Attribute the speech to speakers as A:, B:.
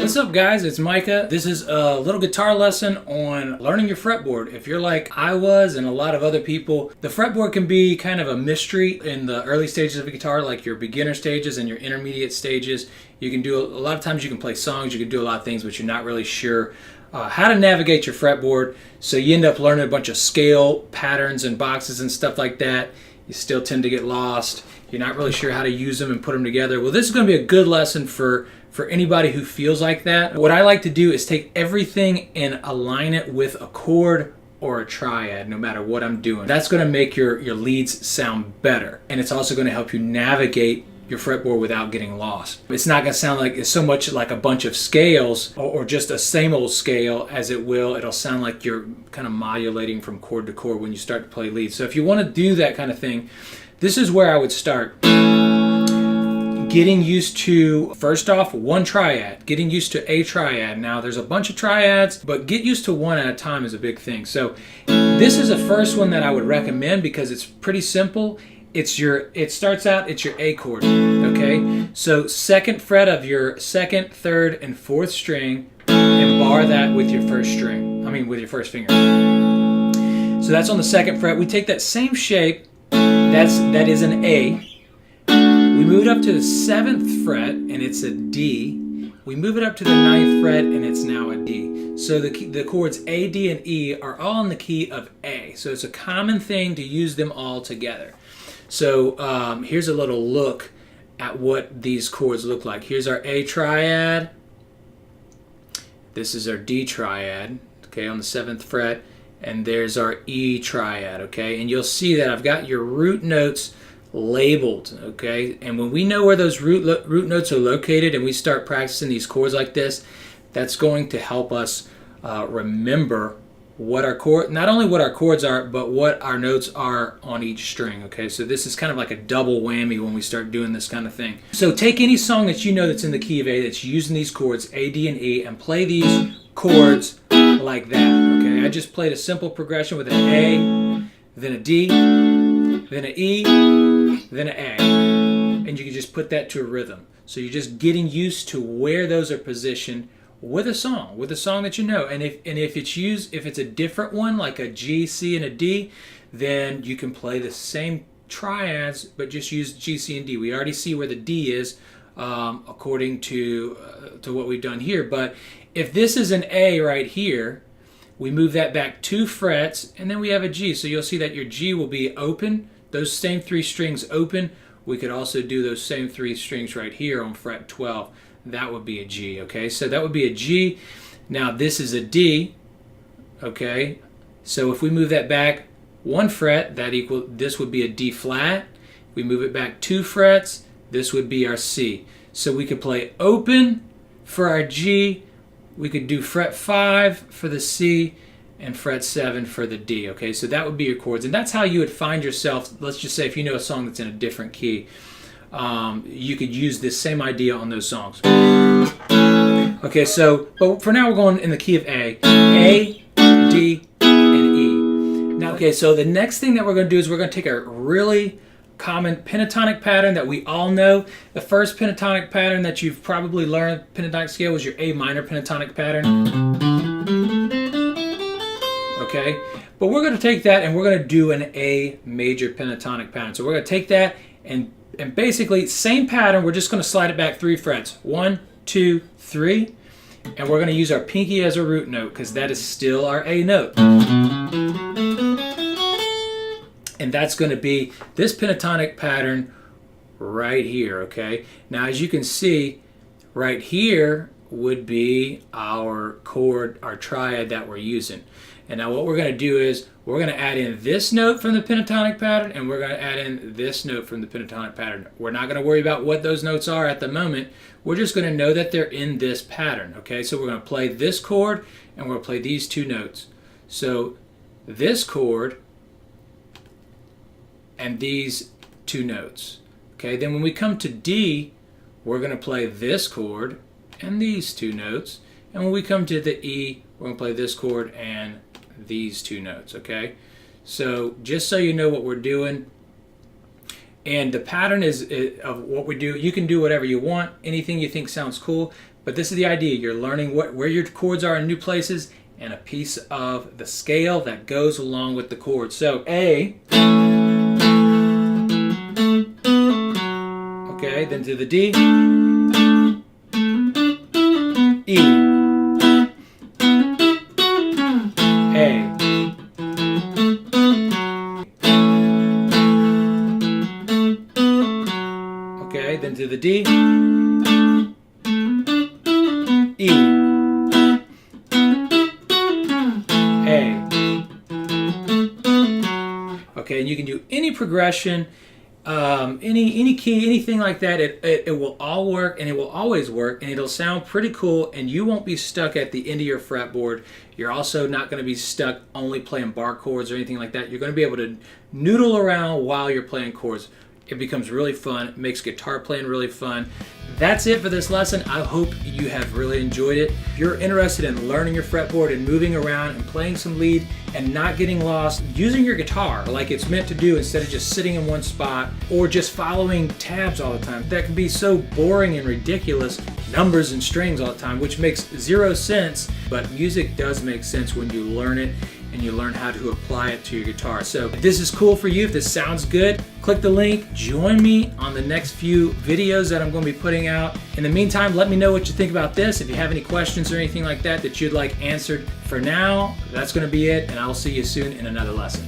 A: What's up guys, it's Micah. This is a little guitar lesson on learning your fretboard. If you're like I was and a lot of other people, the fretboard can be kind of a mystery in the early stages of a guitar, like your beginner stages and your intermediate stages. You can do, a lot of times you can play songs, you can do a lot of things, but you're not really sure how to navigate your fretboard. So you end up learning a bunch of scale patterns and boxes and stuff like that. You still tend to get lost. You're not really sure how to use them and put them together. Well, this is going to be a good lesson for anybody who feels like that. What I like to do is take everything and align it with a chord or a triad, no matter what I'm doing. That's going to make your leads sound better. And it's also going to help you navigate your fretboard without getting lost. It's not going to sound like it's so much like a bunch of scales or just a same old scale as it will. It'll sound like you're kind of modulating from chord to chord when you start to play leads. So if you want to do that kind of thing, this is where I would start. Getting used to, first off, one triad. Getting used to a triad. Now, there's a bunch of triads, but get used to one at a time is a big thing. So this is the first one that I would recommend because it's pretty simple. It starts out, it's your A chord, okay? So second fret of your second, third, and fourth string, and bar that with your first string. With your first finger. So that's on the second fret. We take that same shape, that is an A. We move it up to the 7th fret, and it's a D. We move it up to the 9th fret, and it's now a D. So the chords A, D, and E are all in the key of A. So it's a common thing to use them all together. So here's a little look at what these chords look like. Here's our A triad. This is our D triad, okay, on the 7th fret. And there's our E triad, okay? And you'll see that I've got your root notes labeled, okay? And when we know where those root notes are located and we start practicing these chords like this, that's going to help us remember what our chord, not only what our chords are, but what our notes are on each string, okay? So this is kind of like a double whammy when we start doing this kind of thing. So take any song that you know that's in the key of A that's using these chords, A, D, and E, and play these chords like that, okay? I just played a simple progression with an A, then a D, then an E, then an A, and you can just put that to a rhythm. So you're just getting used to where those are positioned with a song that you know. And if it's a different one, like a G, C, and a D, then you can play the same triads, but just use G, C, and D. We already see where the D is according to what we've done here. But if this is an A right here, we move that back 2 frets, and then we have a G. So you'll see that your G will be open, those same 3 strings open. We could also do those same 3 strings right here on fret 12. That would be a G, okay? So that would be a G. Now this is a D, okay? So if we move that back 1 fret, this would be a D flat. We move it back 2 frets, this would be our C. So we could play open for our G, we could do fret 5 for the C, and fret 7 for the D, okay? So that would be your chords, and that's how you would find yourself. Let's just say if you know a song that's in a different key, you could use this same idea on those songs. Okay, so, but for now we're going in the key of A, D, and E. Now, okay, so the next thing that we're going to do is we're going to take a really common pentatonic pattern that we all know. The first pentatonic pattern that you've probably learned, pentatonic scale, was your A minor pentatonic pattern. Okay, but we're going to take that and we're going to do an A major pentatonic pattern. So we're going to take that and basically same pattern, we're just going to slide it back 3 frets. 1, 2, 3, and we're going to use our pinky as a root note because that is still our A note. And that's going to be this pentatonic pattern right here, okay? Now as you can see, right here would be our chord, our triad that we're using. And now what we're going to do is we're going to add in this note from the pentatonic pattern, and we're going to add in this note from the pentatonic pattern. We're not going to worry about what those notes are at the moment. We're just going to know that they're in this pattern, okay? So we're going to play this chord, and we're going to play these 2 notes. So this chord and these 2 notes, okay? Then when we come to D, we're going to play this chord and these 2 notes. And when we come to the E, we're going to play this chord and these 2 notes, okay? So just so you know what we're doing, and the pattern is of what we do. You can do whatever you want, anything you think sounds cool, But this is the idea. You're learning where your chords are in new places and a piece of the scale that goes along with the chord. So A, okay, then to the D, E, A, okay, then to the D, E, A. Okay, and you can do any progression, any key, anything like that. It will all work, and it will always work, and it'll sound pretty cool, and you won't be stuck at the end of your fretboard. You're also not going to be stuck only playing bar chords or anything like that. You're going to be able to noodle around while you're playing chords. It becomes really fun. It makes guitar playing really fun. That's it for this lesson. I hope you have really enjoyed it. If you're interested in learning your fretboard and moving around and playing some lead and not getting lost, using your guitar like it's meant to do instead of just sitting in one spot or just following tabs all the time, that can be so boring and ridiculous, numbers and strings all the time, which makes zero sense. But music does make sense when you learn it and you learn how to apply it to your guitar. So if this is cool for you, if this sounds good, click the link, join me on the next few videos that I'm going to be putting out. In the meantime, let me know what you think about this. If you have any questions or anything like that that you'd like answered. For now, that's going to be it, and I'll see you soon in another lesson.